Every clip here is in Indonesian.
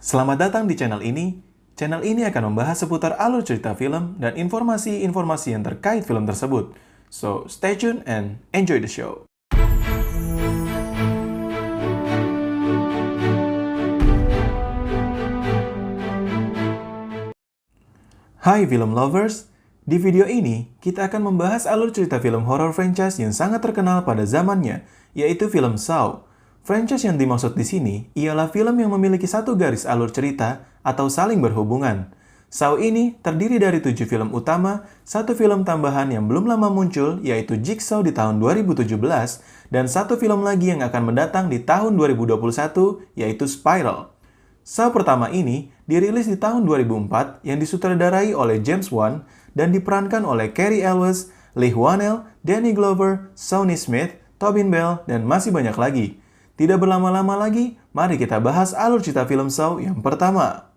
Selamat datang di channel ini. Channel ini akan membahas seputar alur cerita film dan informasi-informasi yang terkait film tersebut. So, stay tuned and enjoy the show. Hai film lovers, di video ini kita akan membahas alur cerita film horror franchise yang sangat terkenal pada zamannya, yaitu film Saw. Franchise yang dimaksud di sini ialah film yang memiliki satu garis alur cerita atau saling berhubungan. Saw ini terdiri dari 7 film utama, satu film tambahan yang belum lama muncul yaitu Jigsaw di tahun 2017, dan satu film lagi yang akan mendatang di tahun 2021 yaitu Spiral. Saw pertama ini dirilis di tahun 2004 yang disutradarai oleh James Wan dan diperankan oleh Cary Elwes, Leigh Whannell, Danny Glover, Shawnee Smith, Tobin Bell, dan masih banyak lagi. Tidak berlama-lama lagi, mari kita bahas alur cerita film Saw yang pertama.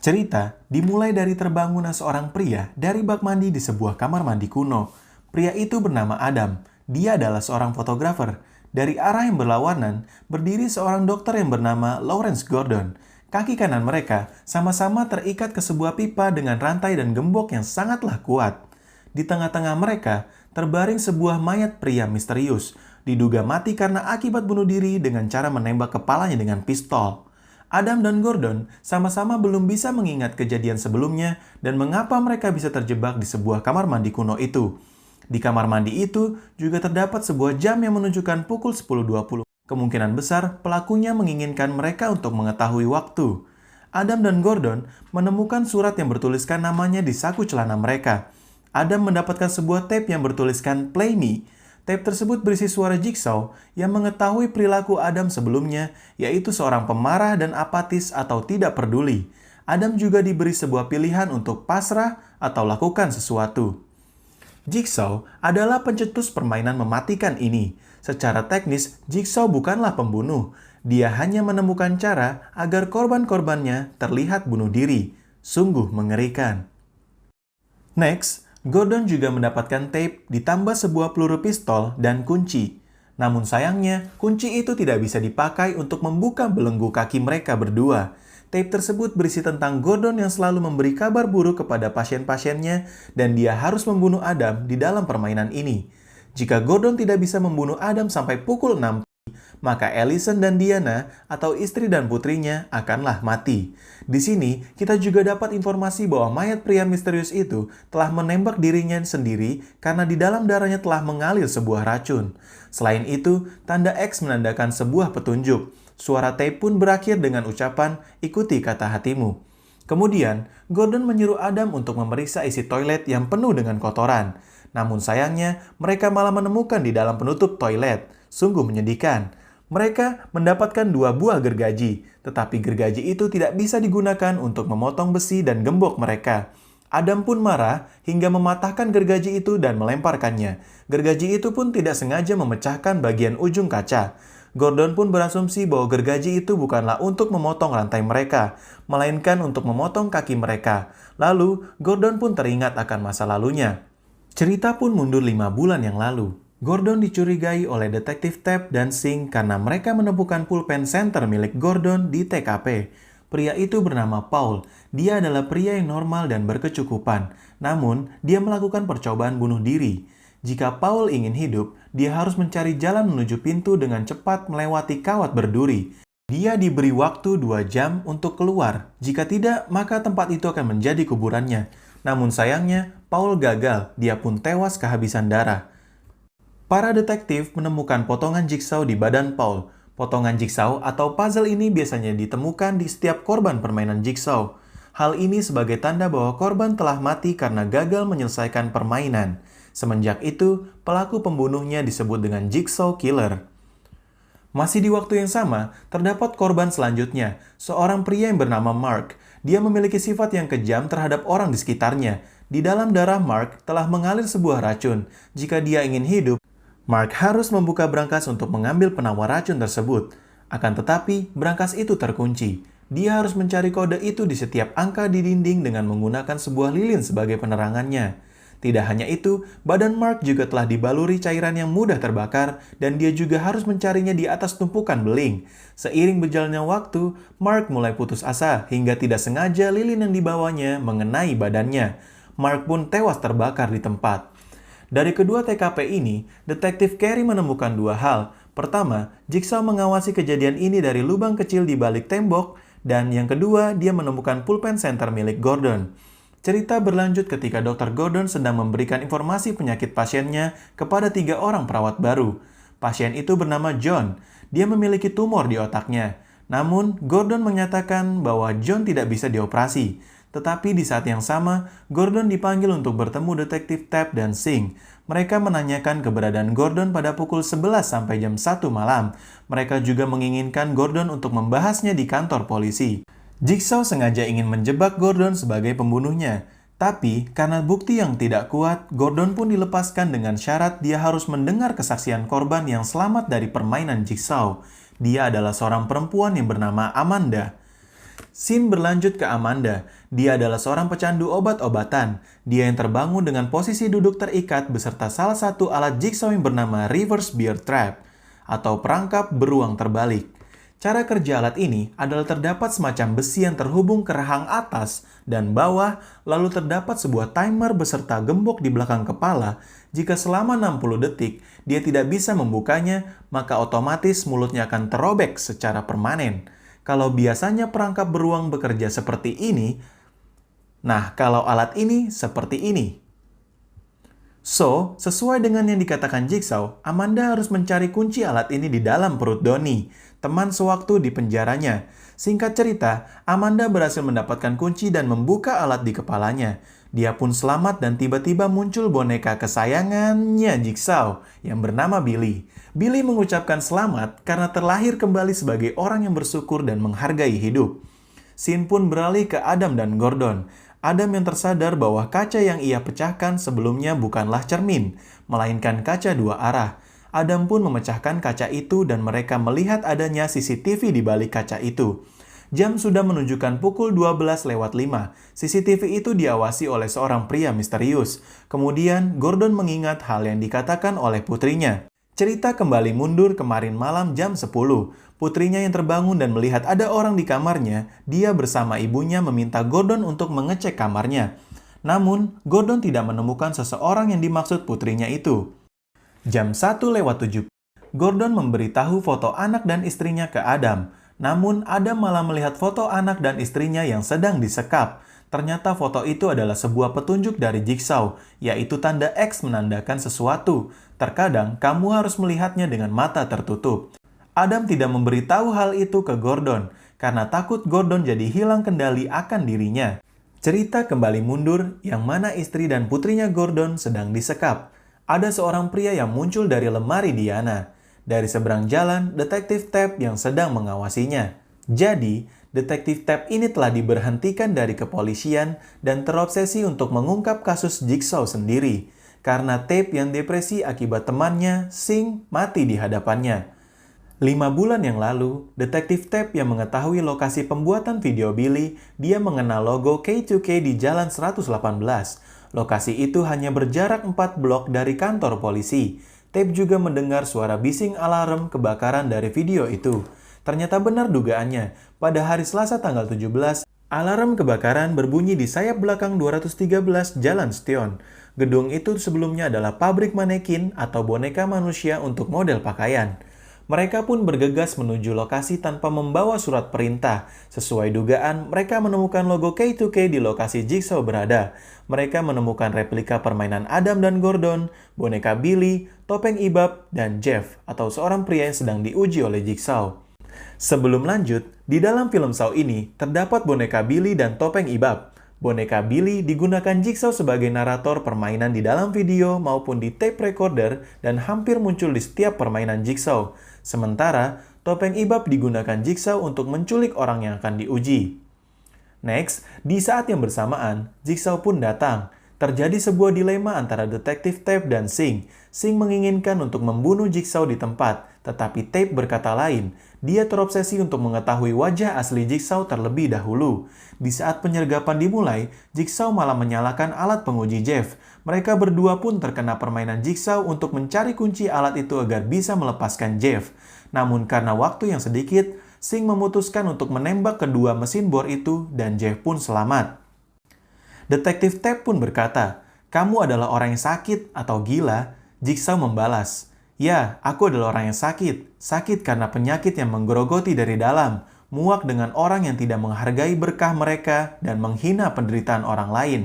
Cerita dimulai dari terbangunnya seorang pria dari bak mandi di sebuah kamar mandi kuno. Pria itu bernama Adam. Dia adalah seorang fotografer. Dari arah yang berlawanan, berdiri seorang dokter yang bernama Lawrence Gordon. Kaki kanan mereka sama-sama terikat ke sebuah pipa dengan rantai dan gembok yang sangatlah kuat. Di tengah-tengah mereka, terbaring sebuah mayat pria misterius. Diduga mati karena akibat bunuh diri dengan cara menembak kepalanya dengan pistol. Adam dan Gordon sama-sama belum bisa mengingat kejadian sebelumnya dan mengapa mereka bisa terjebak di sebuah kamar mandi kuno itu. Di kamar mandi itu juga terdapat sebuah jam yang menunjukkan pukul 10.20. Kemungkinan besar pelakunya menginginkan mereka untuk mengetahui waktu. Adam dan Gordon menemukan surat yang bertuliskan namanya di saku celana mereka. Adam mendapatkan sebuah tape yang bertuliskan "Play Me". Tape tersebut berisi suara Jigsaw yang mengetahui perilaku Adam sebelumnya, yaitu seorang pemarah dan apatis atau tidak peduli. Adam juga diberi sebuah pilihan untuk pasrah atau lakukan sesuatu. Jigsaw adalah pencetus permainan mematikan ini. Secara teknis, Jigsaw bukanlah pembunuh. Dia hanya menemukan cara agar korban-korbannya terlihat bunuh diri. Sungguh mengerikan. Next, Gordon juga mendapatkan tape ditambah sebuah peluru pistol dan kunci. Namun sayangnya, kunci itu tidak bisa dipakai untuk membuka belenggu kaki mereka berdua. Tape tersebut berisi tentang Gordon yang selalu memberi kabar buruk kepada pasien-pasiennya dan dia harus membunuh Adam di dalam permainan ini. Jika Gordon tidak bisa membunuh Adam sampai pukul 6, maka Allison dan Diana atau istri dan putrinya akanlah mati. Di sini, kita juga dapat informasi bahwa mayat pria misterius itu telah menembak dirinya sendiri karena di dalam darahnya telah mengalir sebuah racun. Selain itu, tanda X menandakan sebuah petunjuk. Suara tape pun berakhir dengan ucapan, "Ikuti kata hatimu." Kemudian, Gordon menyuruh Adam untuk memeriksa isi toilet yang penuh dengan kotoran. Namun sayangnya, mereka malah menemukan di dalam penutup toilet. Sungguh menyedihkan. Mereka mendapatkan 2 buah gergaji, tetapi gergaji itu tidak bisa digunakan untuk memotong besi dan gembok mereka. Adam pun marah hingga mematahkan gergaji itu dan melemparkannya. Gergaji itu pun tidak sengaja memecahkan bagian ujung kaca. Gordon pun berasumsi bahwa gergaji itu bukanlah untuk memotong rantai mereka, melainkan untuk memotong kaki mereka. Lalu, Gordon pun teringat akan masa lalunya. Cerita pun mundur 5 bulan yang lalu. Gordon dicurigai oleh detektif Tapp dan Singh karena mereka menemukan pulpen center milik Gordon di TKP. Pria itu bernama Paul. Dia adalah pria yang normal dan berkecukupan. Namun, dia melakukan percobaan bunuh diri. Jika Paul ingin hidup, dia harus mencari jalan menuju pintu dengan cepat melewati kawat berduri. Dia diberi waktu 2 jam untuk keluar. Jika tidak, maka tempat itu akan menjadi kuburannya. Namun sayangnya, Paul gagal. Dia pun tewas kehabisan darah. Para detektif menemukan potongan jigsaw di badan Paul. Potongan jigsaw atau puzzle ini biasanya ditemukan di setiap korban permainan jigsaw. Hal ini sebagai tanda bahwa korban telah mati karena gagal menyelesaikan permainan. Semenjak itu, pelaku pembunuhnya disebut dengan Jigsaw Killer. Masih di waktu yang sama, terdapat korban selanjutnya, seorang pria yang bernama Mark. Dia memiliki sifat yang kejam terhadap orang di sekitarnya. Di dalam darah Mark telah mengalir sebuah racun. Jika dia ingin hidup, Mark harus membuka brankas untuk mengambil penawar racun tersebut. Akan tetapi, brankas itu terkunci. Dia harus mencari kode itu di setiap angka di dinding dengan menggunakan sebuah lilin sebagai penerangannya. Tidak hanya itu, badan Mark juga telah dibaluri cairan yang mudah terbakar dan dia juga harus mencarinya di atas tumpukan beling. Seiring berjalannya waktu, Mark mulai putus asa hingga tidak sengaja lilin yang dibawanya mengenai badannya. Mark pun tewas terbakar di tempat. Dari kedua TKP ini, Detektif Carey menemukan dua hal. Pertama, Jigsaw mengawasi kejadian ini dari lubang kecil di balik tembok, dan yang kedua, dia menemukan pulpen center milik Gordon. Cerita berlanjut ketika Dr. Gordon sedang memberikan informasi penyakit pasiennya kepada 3 orang perawat baru. Pasien itu bernama John. Dia memiliki tumor di otaknya. Namun, Gordon menyatakan bahwa John tidak bisa dioperasi. Tetapi di saat yang sama, Gordon dipanggil untuk bertemu Detektif Tapp dan Singh. Mereka menanyakan keberadaan Gordon pada pukul 11 sampai jam 1 malam. Mereka juga menginginkan Gordon untuk membahasnya di kantor polisi. Jigsaw sengaja ingin menjebak Gordon sebagai pembunuhnya. Tapi, karena bukti yang tidak kuat, Gordon pun dilepaskan dengan syarat dia harus mendengar kesaksian korban yang selamat dari permainan Jigsaw. Dia adalah seorang perempuan yang bernama Amanda. Scene berlanjut ke Amanda. Dia adalah seorang pecandu obat-obatan. Dia yang terbangun dengan posisi duduk terikat beserta salah satu alat Jigsaw yang bernama reverse bear trap atau perangkap beruang terbalik. Cara kerja alat ini adalah terdapat semacam besi yang terhubung ke rahang atas dan bawah, lalu terdapat sebuah timer beserta gembok di belakang kepala. Jika selama 60 detik dia tidak bisa membukanya, maka otomatis mulutnya akan terobek secara permanen. Kalau biasanya perangkap beruang bekerja seperti ini, nah kalau alat ini seperti ini. So, sesuai dengan yang dikatakan Jigsaw, Amanda harus mencari kunci alat ini di dalam perut Donnie, teman sewaktu di penjaranya. Singkat cerita, Amanda berhasil mendapatkan kunci dan membuka alat di kepalanya. Dia pun selamat dan tiba-tiba muncul boneka kesayangannya Jigsaw yang bernama Billy. Billy mengucapkan selamat karena terlahir kembali sebagai orang yang bersyukur dan menghargai hidup. Scene pun beralih ke Adam dan Gordon. Adam yang tersadar bahwa kaca yang ia pecahkan sebelumnya bukanlah cermin, melainkan kaca dua arah. Adam pun memecahkan kaca itu dan mereka melihat adanya CCTV di balik kaca itu. Jam sudah menunjukkan pukul 12:05. CCTV itu diawasi oleh seorang pria misterius. Kemudian Gordon mengingat hal yang dikatakan oleh putrinya. Cerita kembali mundur kemarin malam jam 10. Putrinya yang terbangun dan melihat ada orang di kamarnya, dia bersama ibunya meminta Gordon untuk mengecek kamarnya. Namun, Gordon tidak menemukan seseorang yang dimaksud putrinya itu. Jam 1:07, Gordon memberitahu foto anak dan istrinya ke Adam. Namun, Adam malah melihat foto anak dan istrinya yang sedang disekap. Ternyata foto itu adalah sebuah petunjuk dari Jigsaw, yaitu tanda X menandakan sesuatu. Terkadang, kamu harus melihatnya dengan mata tertutup. Adam tidak memberitahu hal itu ke Gordon, karena takut Gordon jadi hilang kendali akan dirinya. Cerita kembali mundur, yang mana istri dan putrinya Gordon sedang disekap. Ada seorang pria yang muncul dari lemari Diana. Dari seberang jalan, Detektif Tapp yang sedang mengawasinya. Jadi, Detektif Tapp ini telah diberhentikan dari kepolisian dan terobsesi untuk mengungkap kasus Jigsaw sendiri. Karena Tapp yang depresi akibat temannya, Singh, mati di hadapannya. 5 bulan yang lalu, Detektif Tapp yang mengetahui lokasi pembuatan video Billy, dia mengenal logo K2K di Jalan 118. Lokasi itu hanya berjarak 4 blok dari kantor polisi. Tapp juga mendengar suara bising alarm kebakaran dari video itu. Ternyata benar dugaannya. Pada hari Selasa tanggal 17, alarm kebakaran berbunyi di sayap belakang 213 Jalan Stion. Gedung itu sebelumnya adalah pabrik manekin atau boneka manusia untuk model pakaian. Mereka pun bergegas menuju lokasi tanpa membawa surat perintah. Sesuai dugaan, mereka menemukan logo K2K di lokasi Jigsaw berada. Mereka menemukan replika permainan Adam dan Gordon, boneka Billy, topeng Ibab, dan Jeff, atau seorang pria yang sedang diuji oleh Jigsaw. Sebelum lanjut, di dalam film Saw ini terdapat boneka Billy dan topeng Ibab. Boneka Billy digunakan Jigsaw sebagai narator permainan di dalam video maupun di tape recorder dan hampir muncul di setiap permainan Jigsaw. Sementara, topeng Ibab digunakan Jigsaw untuk menculik orang yang akan diuji. Next, di saat yang bersamaan, Jigsaw pun datang. Terjadi sebuah dilema antara detektif Tape dan Sing. Sing menginginkan untuk membunuh Jigsaw di tempat, tetapi Tape berkata lain. Dia terobsesi untuk mengetahui wajah asli Jigsaw terlebih dahulu. Di saat penyergapan dimulai, Jigsaw malah menyalakan alat penguji Jeff. Mereka berdua pun terkena permainan Jigsaw untuk mencari kunci alat itu agar bisa melepaskan Jeff. Namun karena waktu yang sedikit, Sing memutuskan untuk menembak kedua mesin bor itu dan Jeff pun selamat. Detektif Tape pun berkata, "Kamu adalah orang yang sakit atau gila?" Jigsaw membalas, "Ya, aku adalah orang yang sakit. Sakit karena penyakit yang menggerogoti dari dalam, muak dengan orang yang tidak menghargai berkah mereka dan menghina penderitaan orang lain."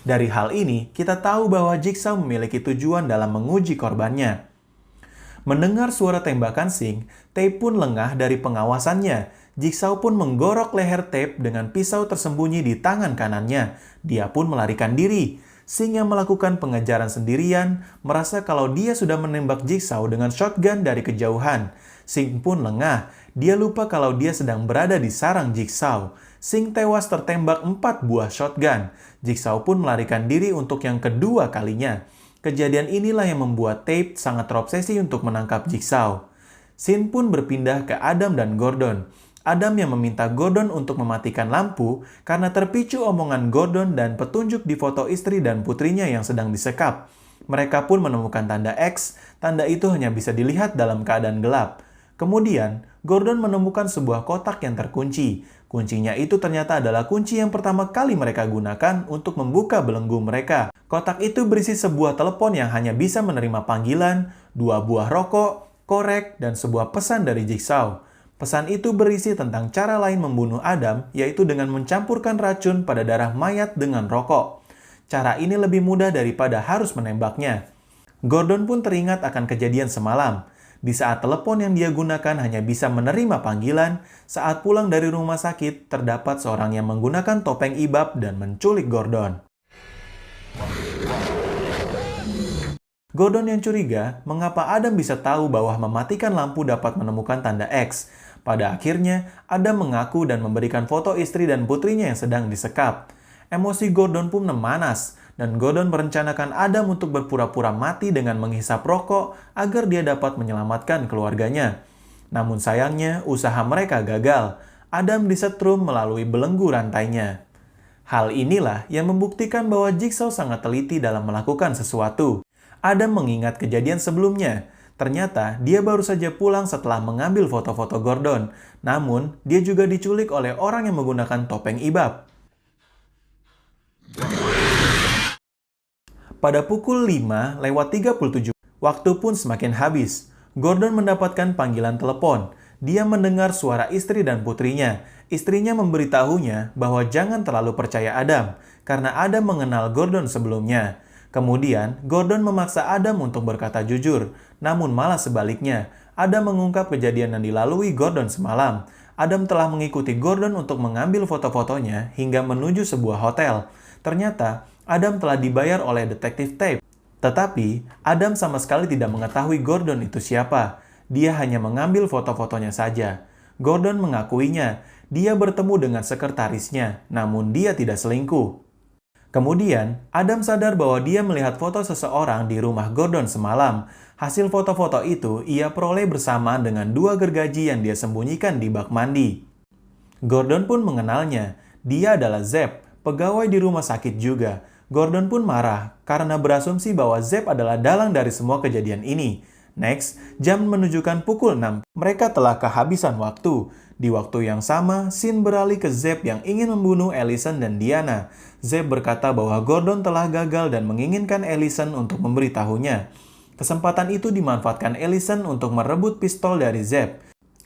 Dari hal ini, kita tahu bahwa Jigsaw memiliki tujuan dalam menguji korbannya. Mendengar suara tembakan Sing, Tape pun lengah dari pengawasannya. Jigsaw pun menggorok leher Tape dengan pisau tersembunyi di tangan kanannya. Dia pun melarikan diri. Sing yang melakukan pengejaran sendirian merasa kalau dia sudah menembak Jigsaw dengan shotgun dari kejauhan. Sing pun lengah. Dia lupa kalau dia sedang berada di sarang Jigsaw. Sing tewas tertembak 4 buah shotgun. Jigsaw pun melarikan diri untuk yang kedua kalinya. Kejadian inilah yang membuat Tape sangat terobsesi untuk menangkap Jigsaw. Scene pun berpindah ke Adam dan Gordon. Adam yang meminta Gordon untuk mematikan lampu karena terpicu omongan Gordon dan petunjuk di foto istri dan putrinya yang sedang disekap. Mereka pun menemukan tanda X, tanda itu hanya bisa dilihat dalam keadaan gelap. Kemudian, Gordon menemukan sebuah kotak yang terkunci. Kuncinya itu ternyata adalah kunci yang pertama kali mereka gunakan untuk membuka belenggu mereka. Kotak itu berisi sebuah telepon yang hanya bisa menerima panggilan, 2 buah rokok, korek, dan sebuah pesan dari Jigsaw. Pesan itu berisi tentang cara lain membunuh Adam, yaitu dengan mencampurkan racun pada darah mayat dengan rokok. Cara ini lebih mudah daripada harus menembaknya. Gordon pun teringat akan kejadian semalam. Di saat telepon yang dia gunakan hanya bisa menerima panggilan, saat pulang dari rumah sakit, terdapat seorang yang menggunakan topeng ibab dan menculik Gordon. Gordon yang curiga, mengapa Adam bisa tahu bahwa mematikan lampu dapat menemukan tanda X. Pada akhirnya, Adam mengaku dan memberikan foto istri dan putrinya yang sedang disekap. Emosi Gordon pun memanas, dan Gordon merencanakan Adam untuk berpura-pura mati dengan menghisap rokok agar dia dapat menyelamatkan keluarganya. Namun sayangnya, usaha mereka gagal. Adam disetrum melalui belenggu rantainya. Hal inilah yang membuktikan bahwa Jigsaw sangat teliti dalam melakukan sesuatu. Adam mengingat kejadian sebelumnya. Ternyata dia baru saja pulang setelah mengambil foto-foto Gordon. Namun, dia juga diculik oleh orang yang menggunakan topeng ibab. Pada pukul 5:37, waktu pun semakin habis. Gordon mendapatkan panggilan telepon. Dia mendengar suara istri dan putrinya. Istrinya memberitahunya bahwa jangan terlalu percaya Adam, karena Adam mengenal Gordon sebelumnya. Kemudian, Gordon memaksa Adam untuk berkata jujur, namun malah sebaliknya. Adam mengungkap kejadian yang dilalui Gordon semalam. Adam telah mengikuti Gordon untuk mengambil foto-fotonya hingga menuju sebuah hotel. Ternyata, Adam telah dibayar oleh detektif Tape. Tetapi, Adam sama sekali tidak mengetahui Gordon itu siapa. Dia hanya mengambil foto-fotonya saja. Gordon mengakuinya. Dia bertemu dengan sekretarisnya, namun dia tidak selingkuh. Kemudian, Adam sadar bahwa dia melihat foto seseorang di rumah Gordon semalam. Hasil foto-foto itu ia peroleh bersamaan dengan 2 gergaji yang dia sembunyikan di bak mandi. Gordon pun mengenalnya. Dia adalah Zeb, pegawai di rumah sakit juga. Gordon pun marah karena berasumsi bahwa Zeb adalah dalang dari semua kejadian ini. Next, jam menunjukkan pukul 6. Mereka telah kehabisan waktu. Di waktu yang sama, scene beralih ke Zeb yang ingin membunuh Allison dan Diana. Zeb berkata bahwa Gordon telah gagal dan menginginkan Allison untuk memberitahunya. Kesempatan itu dimanfaatkan Allison untuk merebut pistol dari Zeb.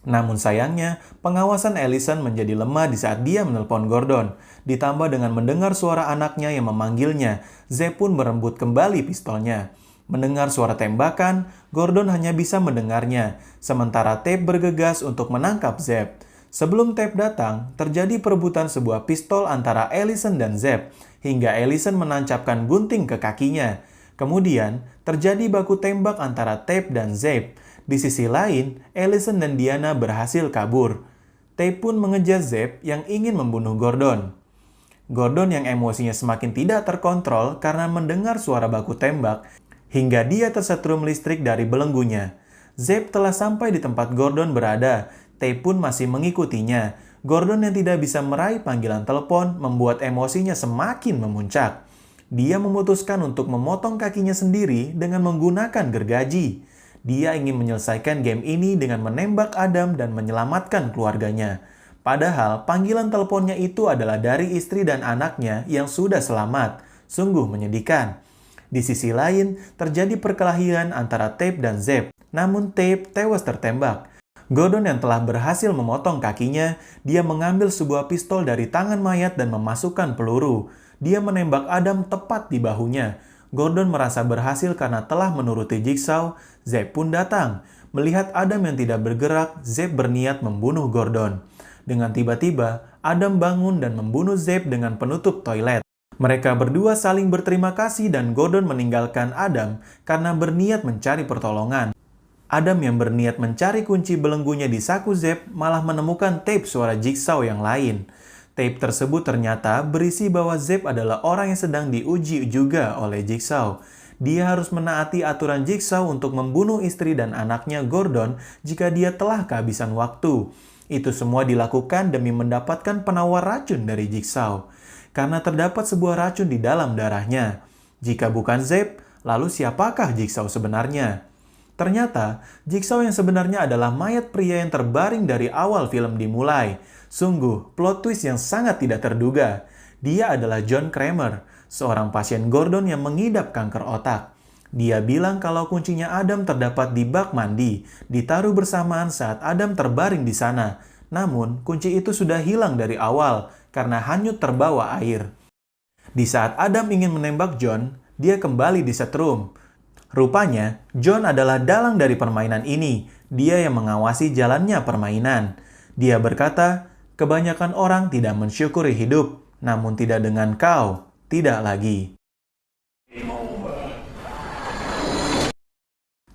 Namun sayangnya, pengawasan Allison menjadi lemah di saat dia menelpon Gordon. Ditambah dengan mendengar suara anaknya yang memanggilnya, Zeb pun merembut kembali pistolnya. Mendengar suara tembakan, Gordon hanya bisa mendengarnya, sementara Tape bergegas untuk menangkap Zeb. Sebelum Tape datang, terjadi perebutan sebuah pistol antara Allison dan Zeb, hingga Allison menancapkan gunting ke kakinya. Kemudian, terjadi baku tembak antara Tape dan Zeb. Di sisi lain, Allison dan Diana berhasil kabur. Tape pun mengejar Zeb yang ingin membunuh Gordon. Gordon yang emosinya semakin tidak terkontrol karena mendengar suara baku tembak, hingga dia tersetrum listrik dari belenggunya. Zeb telah sampai di tempat Gordon berada. Tape pun masih mengikutinya. Gordon yang tidak bisa meraih panggilan telepon membuat emosinya semakin memuncak. Dia memutuskan untuk memotong kakinya sendiri dengan menggunakan gergaji. Dia ingin menyelesaikan game ini dengan menembak Adam dan menyelamatkan keluarganya. Padahal panggilan teleponnya itu adalah dari istri dan anaknya yang sudah selamat. Sungguh menyedihkan. Di sisi lain, terjadi perkelahian antara Tape dan Zeb. Namun Tape tewas tertembak. Gordon yang telah berhasil memotong kakinya, dia mengambil sebuah pistol dari tangan mayat dan memasukkan peluru. Dia menembak Adam tepat di bahunya. Gordon merasa berhasil karena telah menuruti Jigsaw. Zeb pun datang. Melihat Adam yang tidak bergerak, Zeb berniat membunuh Gordon. Dengan tiba-tiba, Adam bangun dan membunuh Zeb dengan penutup toilet. Mereka berdua saling berterima kasih dan Gordon meninggalkan Adam karena berniat mencari pertolongan. Adam yang berniat mencari kunci belenggunya di saku Zeb malah menemukan tape suara Jigsaw yang lain. Tape tersebut ternyata berisi bahwa Zeb adalah orang yang sedang diuji juga oleh Jigsaw. Dia harus menaati aturan Jigsaw untuk membunuh istri dan anaknya Gordon jika dia telah kehabisan waktu. Itu semua dilakukan demi mendapatkan penawar racun dari Jigsaw. Karena terdapat sebuah racun di dalam darahnya. Jika bukan Zeb, lalu siapakah Jigsaw sebenarnya? Ternyata, Jigsaw yang sebenarnya adalah mayat pria yang terbaring dari awal film dimulai. Sungguh, plot twist yang sangat tidak terduga. Dia adalah John Kramer, seorang pasien Gordon yang mengidap kanker otak. Dia bilang kalau kuncinya Adam terdapat di bak mandi, ditaruh bersamaan saat Adam terbaring di sana. Namun, kunci itu sudah hilang dari awal karena hanyut terbawa air. Di saat Adam ingin menembak John, dia kembali disetrum. Rupanya, John adalah dalang dari permainan ini. Dia yang mengawasi jalannya permainan. Dia berkata, kebanyakan orang tidak mensyukuri hidup, namun tidak dengan kau, tidak lagi.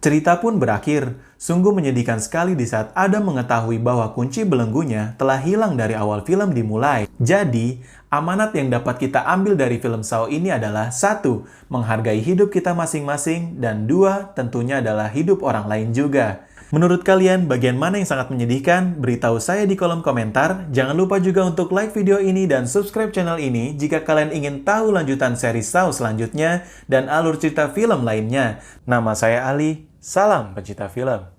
Cerita pun berakhir. Sungguh menyedihkan sekali di saat Adam mengetahui bahwa kunci belenggunya telah hilang dari awal film dimulai. Jadi, amanat yang dapat kita ambil dari film Saw ini adalah 1. Menghargai hidup kita masing-masing, dan 2. Tentunya adalah hidup orang lain juga. Menurut kalian, bagian mana yang sangat menyedihkan? Beritahu saya di kolom komentar. Jangan lupa juga untuk like video ini dan subscribe channel ini jika kalian ingin tahu lanjutan seri Saw selanjutnya dan alur cerita film lainnya. Nama saya Ali, salam pencinta film.